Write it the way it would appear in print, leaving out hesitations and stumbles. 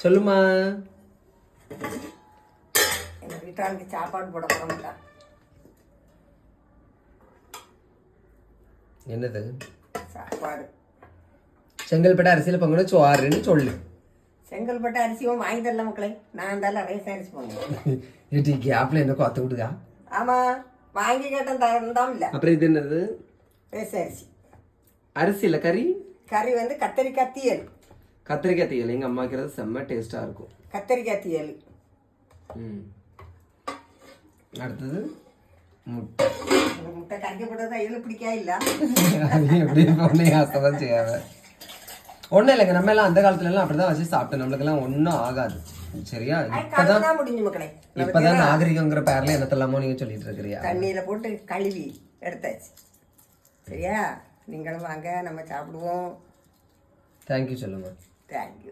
சொல்லுமா. எங்கள் வீட்டாளுக்கு சாப்பாடு போட போகிறோம்ல. என்னது சாப்பாடு? செங்கல்பட்டு அரிசியில் பொங்கல் சோறுன்னு சொல்லு. செங்கல்பட்டு அரிசியும் வாங்கி தரல மக்களே. நான் தான் ரேஷன் அரிசி போங்க. ஏட்டி கேப்ல என்ன கொத்த விடுதா? ஆமாம், வாங்கி கேட்டேன் தரந்தான் இல்லை. அப்புறம் இது என்னது? ரேஷன் அரிசி. அரிசி இல்லை, கறி. கறி வந்து கத்தரிக்காய் தீயல். கத்திரிக்காய் தீயல் எங்கள் அம்மாக்கிறது செம்ம டேஸ்ட்டாக இருக்கும். கத்தரிக்காய் தீயல். அடுத்தது முட்டை. முட்டை கறிக்க போட்டது இதில் பிடிக்கா இல்லை. அது எப்படி பொண்ணு ஆசைதான் செய்யாத. ஒன்றும் இல்லைங்க, நம்ம எல்லாம் அந்த காலத்துலலாம் அப்படி தான் வச்சு சாப்பிட்டோம். நம்மளுக்கெல்லாம் ஒன்றும் ஆகாது. சரியா? இப்போதான் முடிஞ்சு மக்களே. இப்போதான் நாகரிகங்கிற பேரில் என்னத்தெல்லாமோ நீங்கள் சொல்லிட்டு இருக்கிறியா? தண்ணியில் போட்டு கழுவி எடுத்தாச்சு. சரியா? நீங்களும் வாங்க, நம்ம சாப்பிடுவோம். தேங்க்யூ சொல்லுங்க. தேங்க்யூ.